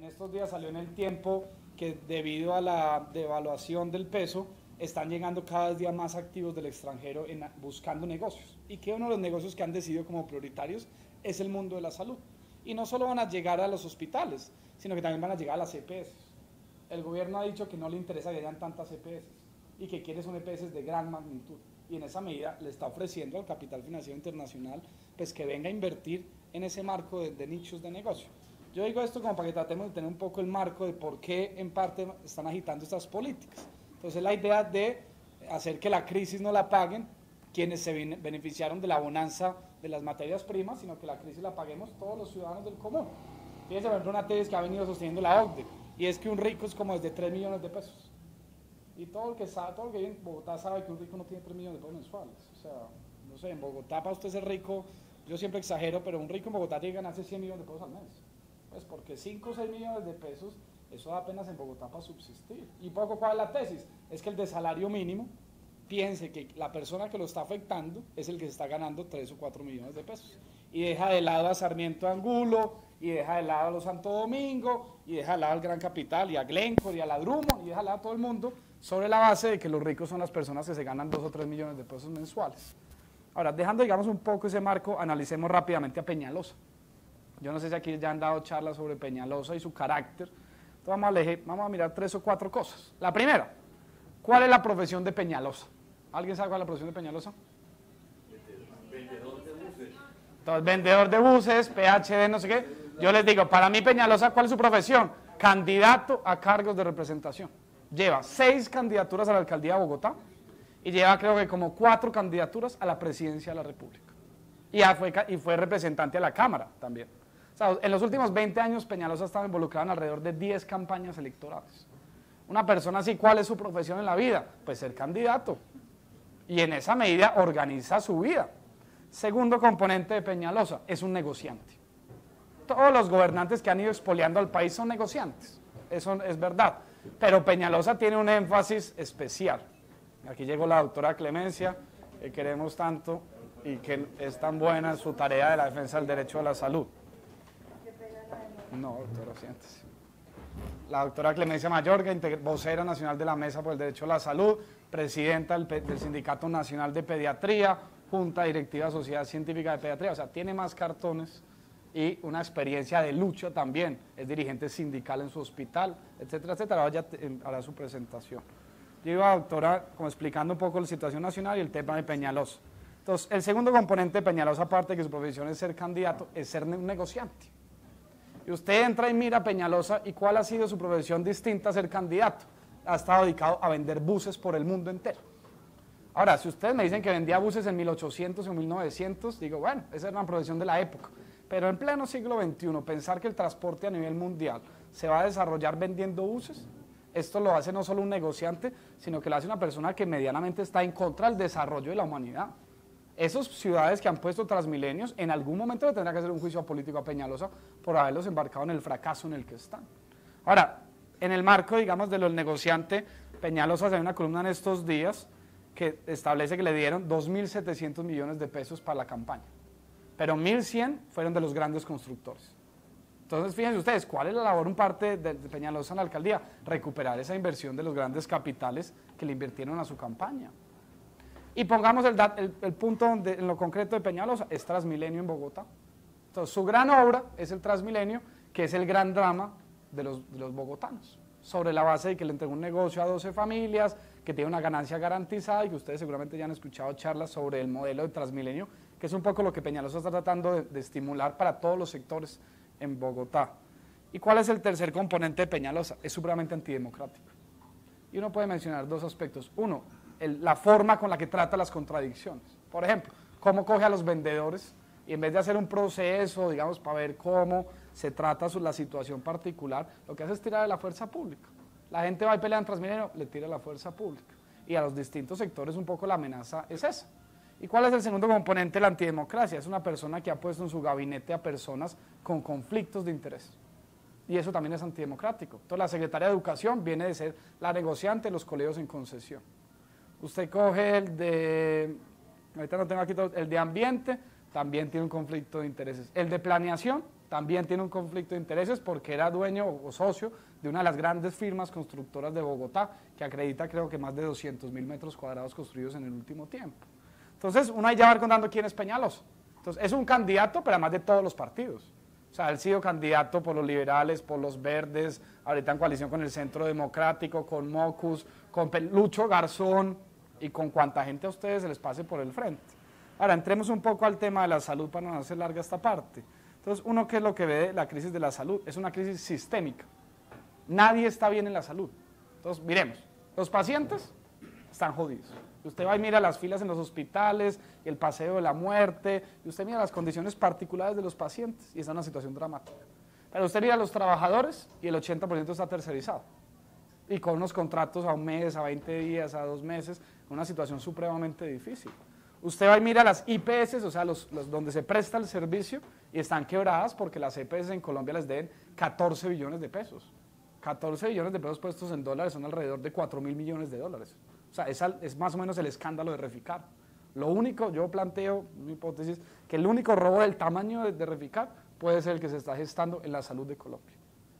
En estos días salió en El Tiempo que debido a la devaluación del peso, están llegando cada día más activos del extranjero buscando negocios. Y que uno de los negocios que han decidido como prioritarios es el mundo de la salud. Y no solo van a llegar a los hospitales, sino que también van a llegar a las EPS. El gobierno ha dicho que no le interesa que hayan tantas EPS y que quiere son EPS de gran magnitud. Y en esa medida le está ofreciendo al capital financiero internacional pues que venga a invertir en ese marco de nichos de negocio. Yo digo esto como para que tratemos de tener un poco el marco de por qué en parte están agitando estas políticas. Entonces la idea de hacer que la crisis no la paguen quienes se beneficiaron de la bonanza de las materias primas, sino que la crisis la paguemos todos los ciudadanos del común. Fíjense, por ejemplo, una tesis que ha venido sosteniendo la OCDE, y es que un rico es como desde 3 millones de pesos. Y todo el que sabe, todo el que vive en Bogotá sabe que un rico no tiene 3 millones de pesos mensuales. O sea, no sé, en Bogotá para usted ser rico, yo siempre exagero, pero un rico en Bogotá tiene que ganarse 100 millones de pesos al mes. Pues porque 5 o 6 millones de pesos, eso da apenas en Bogotá para subsistir. Y poco, ¿cuál es la tesis? Es que el de salario mínimo piense que la persona que lo está afectando es el que se está ganando 3 o 4 millones de pesos. Y deja de lado a Sarmiento Angulo, y deja de lado a los Santo Domingo, y deja de lado al Gran Capital, y a Glencore, y a la Drummond, y deja de lado a todo el mundo, sobre la base de que los ricos son las personas que se ganan 2 o 3 millones de pesos mensuales. Ahora, dejando, digamos, un poco ese marco, analicemos rápidamente a Peñalosa. Yo no sé si aquí ya han dado charlas sobre Peñalosa y su carácter. Entonces vamos a mirar 3 o 4 cosas. La primera, ¿cuál es la profesión de Peñalosa? ¿Alguien sabe cuál es la profesión de Peñalosa? Vendedor de buses. Entonces, vendedor de buses, PhD, no sé qué. Yo les digo, para mí Peñalosa, ¿cuál es su profesión? Candidato a cargos de representación. Lleva 6 candidaturas a la alcaldía de Bogotá y lleva creo que como 4 candidaturas a la presidencia de la República. Y fue representante a la Cámara también. O sea, en los últimos 20 años Peñalosa ha estado involucrado en alrededor de 10 campañas electorales. Una persona así, ¿cuál es su profesión en la vida? Pues ser candidato. Y en esa medida organiza su vida. Segundo componente de Peñalosa, es un negociante. Todos los gobernantes que han ido expoliando al país son negociantes, eso es verdad. Pero Peñalosa tiene un énfasis especial. Aquí llegó la doctora Clemencia, que queremos tanto y que es tan buena en su tarea de la defensa del derecho a la salud. No, doctora, siéntese. La doctora Clemencia Mayorga, vocera nacional de la Mesa por el Derecho a la Salud, presidenta del Sindicato Nacional de Pediatría, Junta Directiva de Sociedad Científica de Pediatría, o sea, tiene más cartones y una experiencia de lucha también, es dirigente sindical en su hospital, etcétera, etcétera. Ahora ya hará su presentación. Yo iba, doctora, como explicando un poco la situación nacional y el tema de Peñalosa. Entonces, el segundo componente de Peñalosa, aparte de que su profesión es ser candidato, es ser un negociante. Y usted entra y mira a Peñalosa y cuál ha sido su profesión distinta a ser candidato. Ha estado dedicado a vender buses por el mundo entero. Ahora, si ustedes me dicen que vendía buses en 1800 o 1900, digo, bueno, esa era una profesión de la época. Pero en pleno siglo XXI, pensar que el transporte a nivel mundial se va a desarrollar vendiendo buses, esto lo hace no solo un negociante, sino que lo hace una persona que medianamente está en contra del desarrollo de la humanidad. Esas ciudades que han puesto Transmilenios, en algún momento le tendrá que hacer un juicio político a Peñalosa por haberlos embarcado en el fracaso en el que están. Ahora, en el marco, digamos, de los negociantes, Peñalosa hace una columna en estos días que establece que le dieron 2.700 millones de pesos para la campaña, pero 1.100 fueron de los grandes constructores. Entonces, fíjense ustedes, ¿cuál es la labor en parte de Peñalosa en la alcaldía? Recuperar esa inversión de los grandes capitales que le invirtieron a su campaña. Y pongamos el punto donde, en lo concreto de Peñalosa, es Transmilenio en Bogotá. Entonces, su gran obra es el Transmilenio, que es el gran drama de los bogotanos, sobre la base de que le entregó un negocio a 12 familias, que tiene una ganancia garantizada y que ustedes seguramente ya han escuchado charlas sobre el modelo de Transmilenio, que es un poco lo que Peñalosa está tratando de estimular para todos los sectores en Bogotá. ¿Y cuál es el tercer componente de Peñalosa? Es supremamente antidemocrático. Y uno puede mencionar 2 aspectos. Uno, la forma con la que trata las contradicciones. Por ejemplo, cómo coge a los vendedores y en vez de hacer un proceso, digamos, para ver cómo se trata la situación particular, lo que hace es tirar de la fuerza pública. La gente va y pelea en Transmilenio, le tira la fuerza pública. Y a los distintos sectores un poco la amenaza es esa. ¿Y cuál es el segundo componente de la antidemocracia? Es una persona que ha puesto en su gabinete a personas con conflictos de interés. Y eso también es antidemocrático. Entonces la secretaria de Educación viene de ser la negociante de los colegios en concesión. Usted coge el de, ahorita no tengo aquí todo, el de ambiente, también tiene un conflicto de intereses. El de planeación también tiene un conflicto de intereses porque era dueño o socio de una de las grandes firmas constructoras de Bogotá, que acredita creo que más de 200.000 metros cuadrados construidos en el último tiempo. Entonces, uno ahí ya va contando quién es Peñalosa. Entonces, es un candidato, pero además de todos los partidos. O sea, él ha sido candidato por los liberales, por los verdes, ahorita en coalición con el Centro Democrático, con Mocus, con Lucho Garzón y con cuanta gente a ustedes se les pase por el frente. Ahora, entremos un poco al tema de la salud para no hacer larga esta parte. Entonces, uno, ¿qué es lo que ve de la crisis de la salud? Es una crisis sistémica. Nadie está bien en la salud. Entonces, miremos, los pacientes están jodidos. Usted va y mira las filas en los hospitales, el paseo de la muerte, y usted mira las condiciones particulares de los pacientes, y está en una situación dramática. Pero usted mira a los trabajadores, y el 80% está tercerizado. Y con unos contratos a un mes, a 20 días, a 2 meses, una situación supremamente difícil. Usted va y mira las IPS, o sea, los donde se presta el servicio, y están quebradas porque las EPS en Colombia les deben 14 billones de pesos. 14 billones de pesos puestos en dólares son alrededor de 4.000 millones de dólares. O sea, es más o menos el escándalo de Reficar. Lo único, yo planteo mi hipótesis, que el único robo del tamaño de Reficar puede ser el que se está gestando en la salud de Colombia.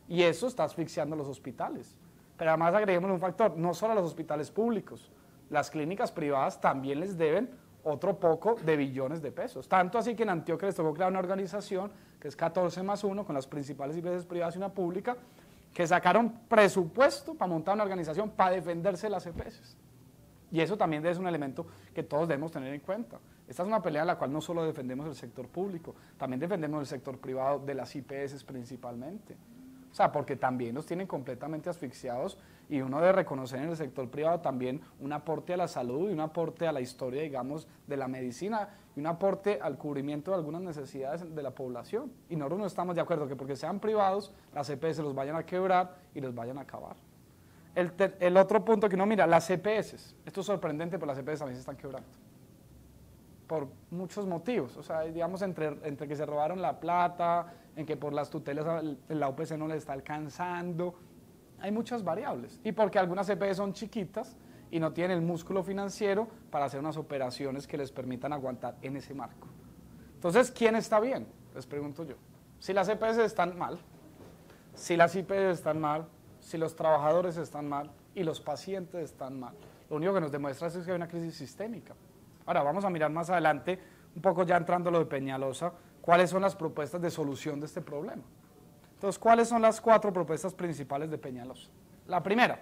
Y eso está asfixiando a los hospitales. Pero además agreguemos un factor, no solo a los hospitales públicos, las clínicas privadas también les deben otro poco de billones de pesos. Tanto así que en Antioquia les tocó crear una organización, que es 14+1, con las principales IPS privadas y una pública, que sacaron presupuesto para montar una organización para defenderse de las EPS. Y eso también es un elemento que todos debemos tener en cuenta. Esta es una pelea en la cual no solo defendemos el sector público, también defendemos el sector privado de las IPS principalmente. O sea, porque también los tienen completamente asfixiados y uno debe reconocer en el sector privado también un aporte a la salud y un aporte a la historia, digamos, de la medicina y un aporte al cubrimiento de algunas necesidades de la población. Y nosotros no estamos de acuerdo que porque sean privados, las EPS los vayan a quebrar y los vayan a acabar. El otro punto que uno mira, las EPS. Esto es sorprendente, pero las EPS también se están quebrando. Por muchos motivos. O sea, digamos, entre que se robaron la plata, en que por las tutelas la UPC no les está alcanzando. Hay muchas variables. Y porque algunas EPS son chiquitas y no tienen el músculo financiero para hacer unas operaciones que les permitan aguantar en ese marco. Entonces, ¿quién está bien? Les pregunto yo. Si las EPS están mal, si las IPS están mal, si los trabajadores están mal y los pacientes están mal, lo único que nos demuestra es que hay una crisis sistémica. Ahora vamos a mirar más adelante, un poco ya entrando a lo de Peñalosa, cuáles son las propuestas de solución de este problema. Entonces, ¿cuáles son las 4 propuestas principales de Peñalosa? La primera,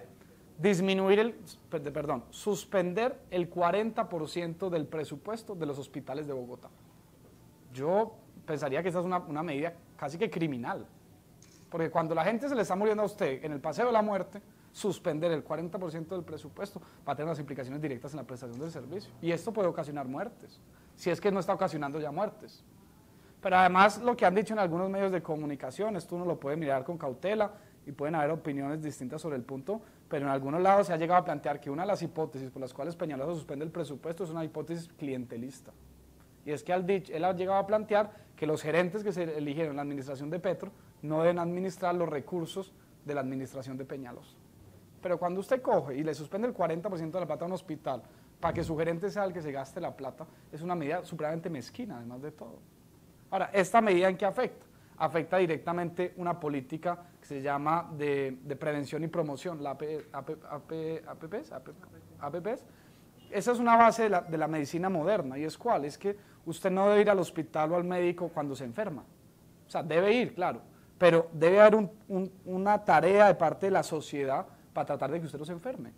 suspender el 40% del presupuesto de los hospitales de Bogotá. Yo pensaría que esa es una medida casi que criminal. Porque cuando la gente se le está muriendo a usted en el paseo de la muerte, suspender el 40% del presupuesto va a tener unas implicaciones directas en la prestación del servicio. Y esto puede ocasionar muertes, si es que no está ocasionando ya muertes. Pero además lo que han dicho en algunos medios de comunicación, esto uno lo puede mirar con cautela y pueden haber opiniones distintas sobre el punto, pero en algunos lados se ha llegado a plantear que una de las hipótesis por las cuales Peñalosa suspende el presupuesto es una hipótesis clientelista. Y es que él ha llegado a plantear que los gerentes que se eligieron en la administración de Petro no deben administrar los recursos de la administración de Peñalosa. Pero cuando usted coge y le suspende el 40% de la plata a un hospital para que su gerente sea el que se gaste la plata, es una medida supremamente mezquina, además de todo. Ahora, ¿esta medida en qué afecta? Afecta directamente una política que se llama de prevención y promoción, la APPs. Esa es una base de la medicina moderna, ¿y es cuál? Es que usted no debe ir al hospital o al médico cuando se enferma. O sea, debe ir, claro, pero debe haber una tarea de parte de la sociedad para tratar de que usted no se enferme,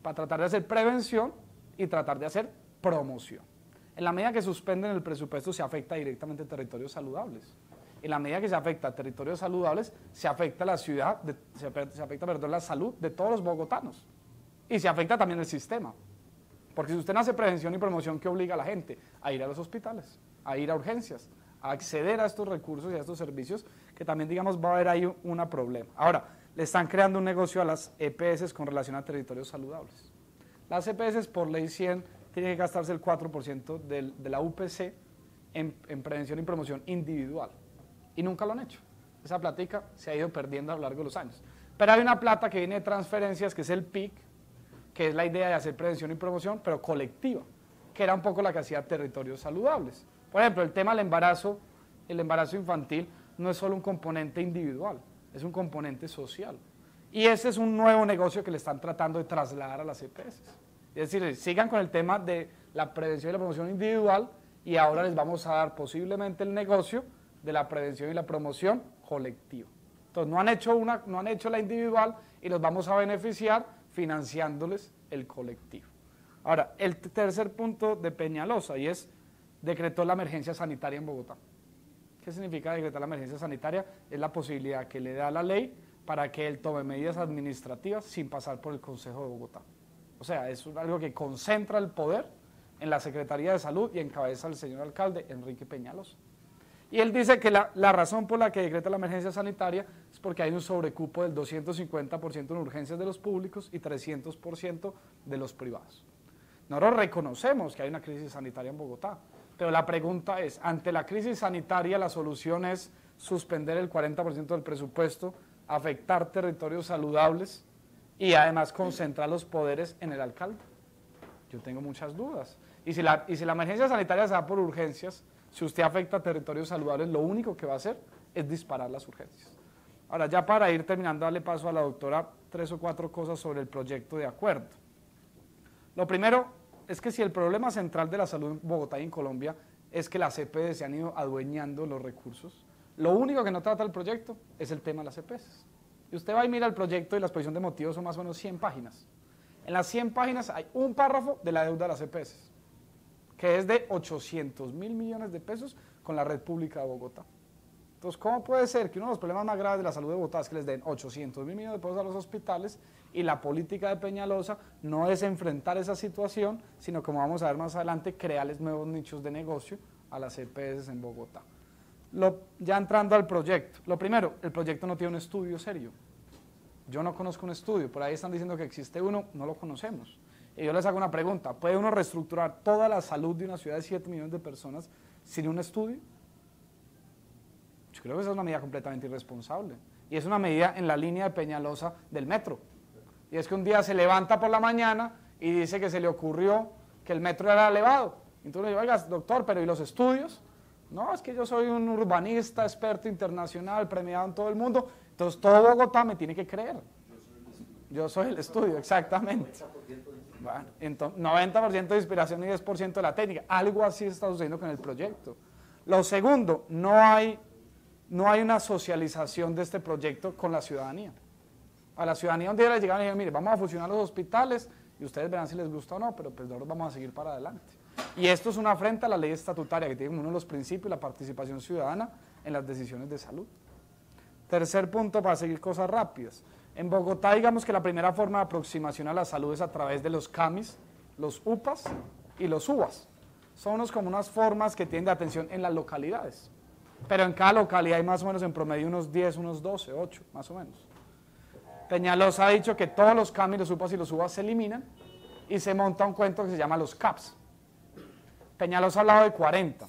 para tratar de hacer prevención y tratar de hacer promoción. En la medida que suspenden el presupuesto se afecta directamente a territorios saludables. En la medida que se afecta a territorios saludables, se afecta la ciudad, se afecta la salud de todos los bogotanos. Y se afecta también el sistema. Porque si usted no hace prevención y promoción, ¿qué obliga a la gente? A ir a los hospitales, a ir a urgencias, a acceder a estos recursos y a estos servicios, que también, digamos, va a haber ahí un problema. Ahora, le están creando un negocio a las EPS con relación a territorios saludables. Las EPS por ley 100 tienen que gastarse el 4% de la UPC en prevención y promoción individual. Y nunca lo han hecho. Esa plática se ha ido perdiendo a lo largo de los años. Pero hay una plata que viene de transferencias, que es el PIC, que es la idea de hacer prevención y promoción, pero colectiva, que era un poco la que hacía territorios saludables. Por ejemplo, el tema del embarazo infantil, no es solo un componente individual, es un componente social. Y ese es un nuevo negocio que le están tratando de trasladar a las EPS. Es decir, sigan con el tema de la prevención y la promoción individual y ahora les vamos a dar posiblemente el negocio de la prevención y la promoción colectiva. Entonces no han hecho la individual y los vamos a beneficiar financiándoles el colectivo. Ahora, el tercer punto de Peñalosa y es decretó la emergencia sanitaria en Bogotá. ¿Qué significa decretar la emergencia sanitaria? Es la posibilidad que le da la ley para que él tome medidas administrativas sin pasar por el Consejo de Bogotá. O sea, es algo que concentra el poder en la Secretaría de Salud y encabeza el señor alcalde Enrique Peñalosa. Y él dice que la razón por la que decreta la emergencia sanitaria es porque hay un sobrecupo del 250% en urgencias de los públicos y 300% de los privados. Nosotros reconocemos que hay una crisis sanitaria en Bogotá, pero la pregunta es, ante la crisis sanitaria la solución es suspender el 40% del presupuesto, afectar territorios saludables y además concentrar los poderes en el alcalde. Yo tengo muchas dudas. Y si la emergencia sanitaria se da por urgencias, si usted afecta a territorios saludables, lo único que va a hacer es disparar las urgencias. Ahora, ya para ir terminando, darle paso a la doctora 3 o 4 cosas sobre el proyecto de acuerdo. Lo primero es que si el problema central de la salud en Bogotá y en Colombia es que las EPS se han ido adueñando los recursos, lo único que no trata el proyecto es el tema de las EPS. Y usted va y mira el proyecto y la exposición de motivos son más o menos 100 páginas. En las 100 páginas hay un párrafo de la deuda de las EPS, que es de 800.000 millones de pesos con la red pública de Bogotá. Entonces, ¿cómo puede ser que uno de los problemas más graves de la salud de Bogotá es que les den 800.000 millones de pesos a los hospitales y la política de Peñalosa no es enfrentar esa situación, sino como vamos a ver más adelante, crearles nuevos nichos de negocio a las EPS en Bogotá? Ya entrando al proyecto, lo primero, el proyecto no tiene un estudio serio. Yo no conozco un estudio, por ahí están diciendo que existe uno, no lo conocemos. Y yo les hago una pregunta, ¿puede uno reestructurar toda la salud de una ciudad de 7 millones de personas sin un estudio? Yo creo que esa es una medida completamente irresponsable. Y es una medida en la línea de Peñalosa del metro. Y es que un día se levanta por la mañana y dice que se le ocurrió que el metro era elevado. Entonces le digo, oiga, doctor, pero ¿y los estudios? No, es que yo soy un urbanista, experto internacional, premiado en todo el mundo, entonces todo Bogotá me tiene que creer. Yo soy el estudio, exactamente. Bueno, entonces, 90% de inspiración y 10% de la técnica. Algo así está sucediendo con el proyecto. Lo segundo, no hay una socialización de este proyecto con la ciudadanía. A la ciudadanía un día le llegaron y dijeron, mire, vamos a fusionar los hospitales y ustedes verán si les gusta o no, pero pues nosotros vamos a seguir para adelante. Y esto es una afrenta a la ley estatutaria que tiene como uno de los principios la participación ciudadana en las decisiones de salud. Tercer punto, para seguir cosas rápidas. En Bogotá, digamos que la primera forma de aproximación a la salud es a través de los CAMIS, los UPAs y los UBAs. Son como unas formas que tienen de atención en las localidades. Pero en cada localidad hay más o menos en promedio unos 10, unos 12, 8, más o menos. Peñalosa ha dicho que todos los CAMIS, los UPAs y los UBAs se eliminan y se monta un cuento que se llama los CAPS. Peñalosa ha hablado de 40.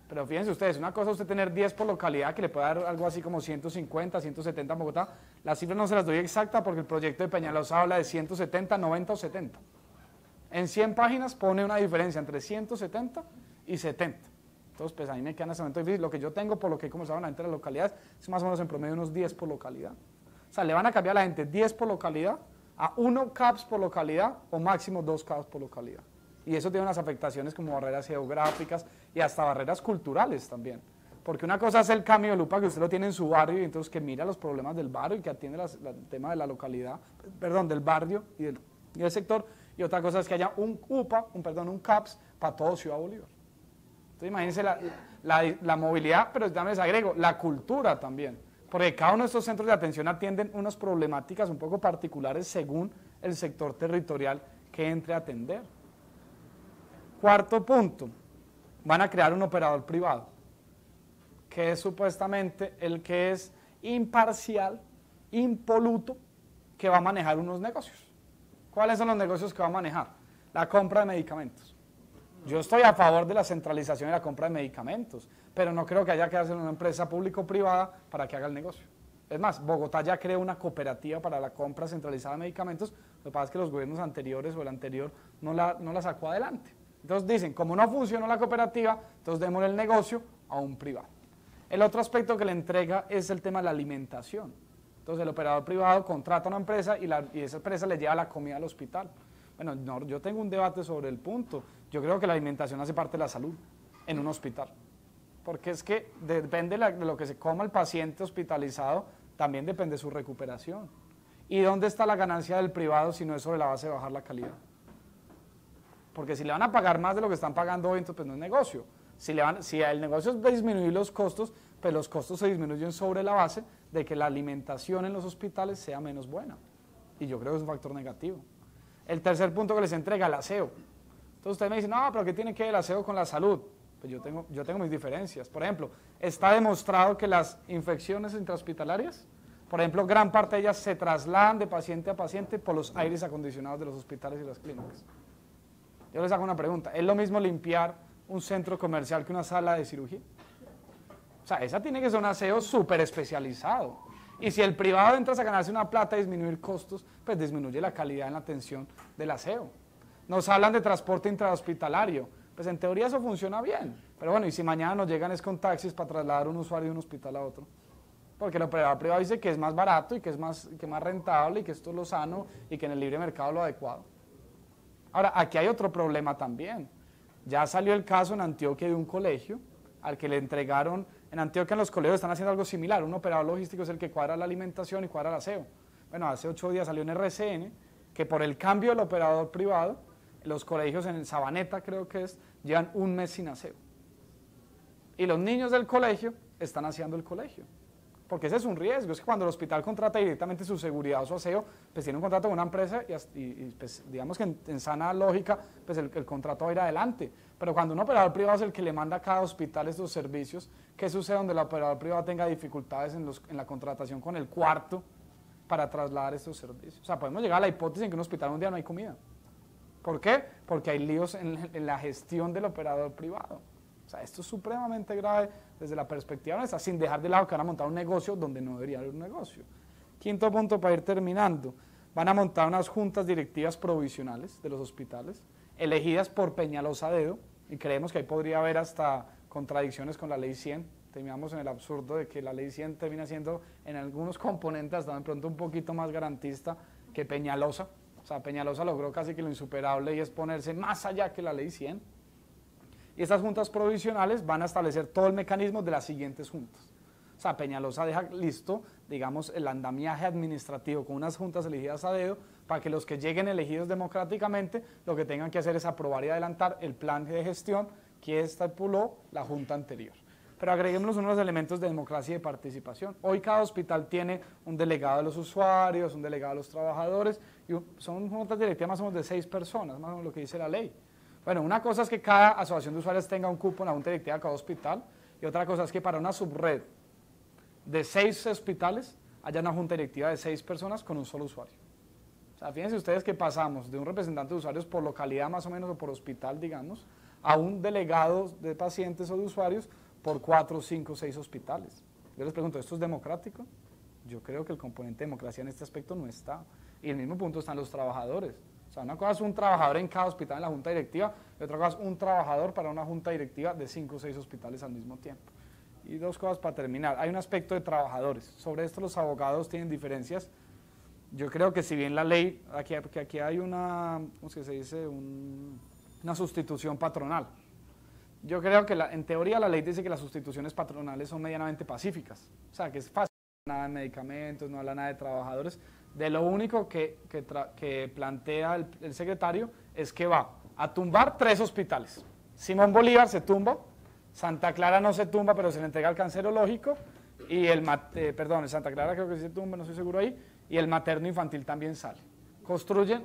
Pero fíjense ustedes, una cosa es usted tener 10 por localidad, que le puede dar algo así como 150, 170 en Bogotá. Las cifras no se las doy exactas porque el proyecto de Peñalosa habla de 170, 90 o 70. En 100 páginas pone una diferencia entre 170 y 70. Entonces, pues a mí me queda en ese momento difícil. Lo que yo tengo por lo que he conversado con la gente de las localidades es más o menos en promedio unos 10 por localidad. O sea, le van a cambiar a la gente 10 por localidad a 1 CAPS por localidad o máximo 2 CAPS por localidad. Y eso tiene unas afectaciones como barreras geográficas y hasta barreras culturales también. Porque una cosa es el cambio de lupa que usted lo tiene en su barrio y entonces que mira los problemas del barrio y que atiende el tema de la localidad, perdón, del barrio y del sector. Y otra cosa es que haya un UPA, un CAPS para todo Ciudad Bolívar. Entonces imagínense la movilidad, pero también les agrego, la cultura también. Porque cada uno de estos centros de atención atienden unas problemáticas un poco particulares según el sector territorial que entre a atender. Cuarto punto, van a crear un operador privado, que es supuestamente el que es imparcial, impoluto, que va a manejar unos negocios. ¿Cuáles son los negocios que va a manejar? La compra de medicamentos. Yo estoy a favor de la centralización de la compra de medicamentos, pero no creo que haya que hacer una empresa público-privada para que haga el negocio. Es más, Bogotá ya creó una cooperativa para la compra centralizada de medicamentos, lo que pasa es que los gobiernos anteriores o el anterior no la sacó adelante. Entonces dicen, como no funcionó la cooperativa, entonces demos el negocio a un privado. El otro aspecto que le entrega es el tema de la alimentación. Entonces el operador privado contrata a una empresa y esa empresa le lleva la comida al hospital. Bueno, no, yo tengo un debate sobre el punto. Yo creo que la alimentación hace parte de la salud en un hospital. Porque es que depende de lo que se coma el paciente hospitalizado, también depende de su recuperación. ¿Y dónde está la ganancia del privado si no es sobre la base de bajar la calidad? Porque si le van a pagar más de lo que están pagando hoy, entonces pues no es negocio. Si el negocio es disminuir los costos, pues los costos se disminuyen sobre la base de que la alimentación en los hospitales sea menos buena. Y yo creo que es un factor negativo. El tercer punto que les entrega, el aseo. Entonces ustedes me dicen, no, pero ¿qué tiene que ver el aseo con la salud? Pues yo tengo mis diferencias. Por ejemplo, está demostrado que las infecciones intrahospitalarias, por ejemplo, gran parte de ellas se trasladan de paciente a paciente por los aires acondicionados de los hospitales y las clínicas. Yo les hago una pregunta, ¿es lo mismo limpiar un centro comercial que una sala de cirugía? O sea, esa tiene que ser un aseo súper especializado. Y si el privado entra a ganarse una plata y disminuir costos, pues disminuye la calidad en la atención del aseo. Nos hablan de transporte intrahospitalario. Pues en teoría eso funciona bien. Pero bueno, y si mañana nos llegan es con taxis para trasladar a un usuario de un hospital a otro. Porque el operador privado dice que es más barato y que es más rentable y que esto es lo sano y que en el libre mercado lo adecuado. Ahora, aquí hay otro problema también. Ya salió el caso en Antioquia de un colegio al que le entregaron, en Antioquia en los colegios están haciendo algo similar, un operador logístico es el que cuadra la alimentación y cuadra el aseo. Bueno, hace 8 días salió en RCN que por el cambio del operador privado, los colegios en Sabaneta creo que llevan un mes sin aseo. Y los niños del colegio están aseando el colegio. Porque ese es un riesgo, es que cuando el hospital contrata directamente su seguridad o su aseo, pues tiene un contrato con una empresa y pues, digamos que en sana lógica, pues el contrato va a ir adelante. Pero cuando un operador privado es el que le manda a cada hospital estos servicios, ¿qué sucede donde el operador privado tenga dificultades en la contratación con el cuarto para trasladar estos servicios? O sea, podemos llegar a la hipótesis en que en un hospital un día no hay comida. ¿Por qué? Porque hay líos en la gestión del operador privado. O sea, esto es supremamente grave desde la perspectiva nuestra, sin dejar de lado que van a montar un negocio donde no debería haber un negocio. Quinto punto para ir terminando, van a montar unas juntas directivas provisionales de los hospitales, elegidas por Peñalosa a dedo, y creemos que ahí podría haber hasta contradicciones con la ley 100, terminamos en el absurdo de que la ley 100 termina siendo en algunos componentes hasta de pronto un poquito más garantista que Peñalosa. O sea, Peñalosa logró casi que lo insuperable y es ponerse más allá que la ley 100. Y estas juntas provisionales van a establecer todo el mecanismo de las siguientes juntas. O sea, Peñalosa deja listo, digamos, el andamiaje administrativo con unas juntas elegidas a dedo para que los que lleguen elegidos democráticamente lo que tengan que hacer es aprobar y adelantar el plan de gestión que estipuló la junta anterior. Pero agreguemos unos elementos de democracia y de participación. Hoy cada hospital tiene un delegado de los usuarios, un delegado de los trabajadores, y son juntas directivas más o menos de 6 personas, más o menos lo que dice la ley. Bueno, una cosa es que cada asociación de usuarios tenga un cupo en la junta directiva de cada hospital, y otra cosa es que para una subred de 6 hospitales haya una junta directiva de 6 personas con un solo usuario. O sea, fíjense ustedes que pasamos de un representante de usuarios por localidad más o menos o por hospital, digamos, a un delegado de pacientes o de usuarios por 4, 5, 6 hospitales. Yo les pregunto, ¿esto es democrático? Yo creo que el componente de democracia en este aspecto no está. Y en el mismo punto están los trabajadores. O sea, una cosa es un trabajador en cada hospital en la junta directiva, y otra cosa es un trabajador para una junta directiva de 5 o 6 hospitales al mismo tiempo. Y dos cosas para terminar. Hay un aspecto de trabajadores. Sobre esto los abogados tienen diferencias. Yo creo que si bien la ley, aquí hay una, ¿cómo se dice? Una sustitución patronal. Yo creo que en teoría la ley dice que las sustituciones patronales son medianamente pacíficas. O sea, que es fácil, no habla nada de medicamentos, no habla nada de trabajadores. De lo único que plantea el secretario es que va a tumbar 3 hospitales. Simón Bolívar se tumba, Santa Clara no se tumba, pero se le entrega al cancerológico, y el Santa Clara creo que sí se tumba, no estoy seguro ahí, y el materno infantil también sale. Construyen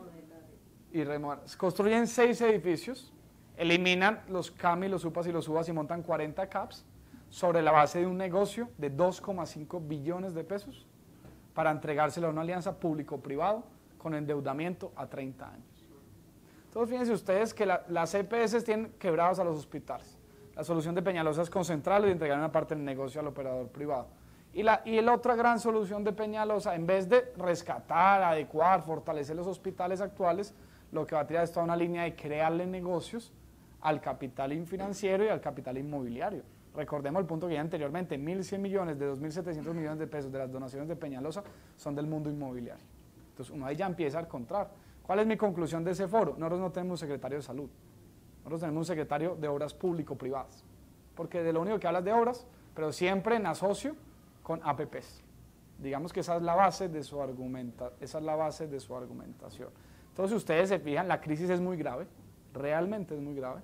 6 edificios, eliminan los CAMI, los UPAs y los UBAs y montan 40 CAPS sobre la base de un negocio de 2,5 billones de pesos para entregárselo a una alianza público-privado con endeudamiento a 30 años. Entonces fíjense ustedes que las EPS tienen quebrados a los hospitales. La solución de Peñalosa es concentrarlo y entregar una parte del negocio al operador privado. Y la otra gran solución de Peñalosa, en vez de rescatar, adecuar, fortalecer los hospitales actuales, lo que va a tirar es toda una línea de crearle negocios al capital financiero y al capital inmobiliario. Recordemos el punto que ya anteriormente, 1.100 millones de 2.700 millones de pesos de las donaciones de Peñalosa son del mundo inmobiliario. Entonces uno ahí ya empieza a encontrar. ¿Cuál es mi conclusión de ese foro? Nosotros no tenemos un secretario de salud, nosotros tenemos un secretario de obras público-privadas, porque de lo único que hablas de obras, pero siempre en asocio con APPs. Digamos que esa es la base de su argumentación. Entonces, si ustedes se fijan, la crisis es muy grave, realmente es muy grave,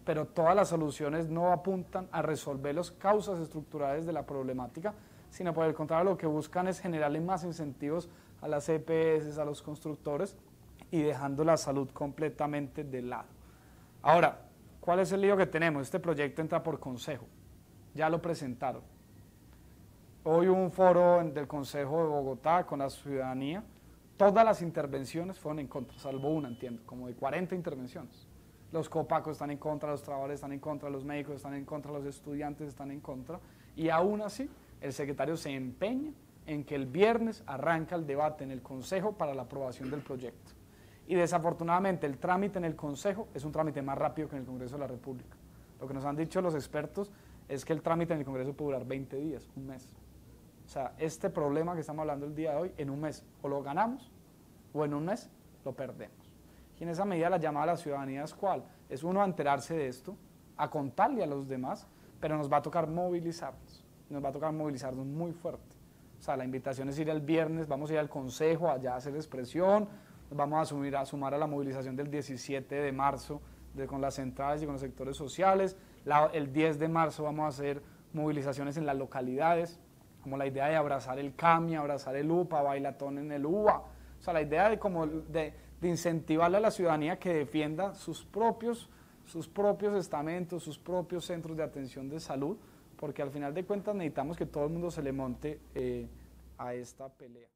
pero todas las soluciones no apuntan a resolver las causas estructurales de la problemática, sino por el contrario lo que buscan es generarle más incentivos a las EPS, a los constructores, y dejando la salud completamente de lado. Ahora, ¿cuál es el lío que tenemos? Este proyecto entra por consejo, ya lo presentaron. Hoy hubo un foro del Consejo de Bogotá con la ciudadanía, todas las intervenciones fueron en contra, salvo una, entiendo, como de 40 intervenciones. Los copacos están en contra, los trabajadores están en contra, los médicos están en contra, los estudiantes están en contra, y aún así el secretario se empeña en que el viernes arranca el debate en el Consejo para la aprobación del proyecto. Y desafortunadamente el trámite en el Consejo es un trámite más rápido que en el Congreso de la República. Lo que nos han dicho los expertos es que el trámite en el Congreso puede durar 20 días, un mes. O sea, este problema que estamos hablando el día de hoy, en un mes o lo ganamos o en un mes lo perdemos. Y en esa medida la llamada a la ciudadanía es ¿cuál? Es uno a enterarse de esto, a contarle a los demás, pero nos va a tocar movilizarnos, nos va a tocar movilizarnos muy fuerte. O sea, la invitación es ir el viernes, vamos a ir al Consejo, allá a hacer expresión, nos vamos a sumar a la movilización del 17 de marzo con las centrales y con los sectores sociales, el 10 de marzo vamos a hacer movilizaciones en las localidades, como la idea de abrazar el CAMI, abrazar el UPA, bailatón en el UBA, o sea, la idea de incentivarle a la ciudadanía que defienda sus propios estamentos, sus propios centros de atención de salud, porque al final de cuentas necesitamos que todo el mundo se le monte a esta pelea.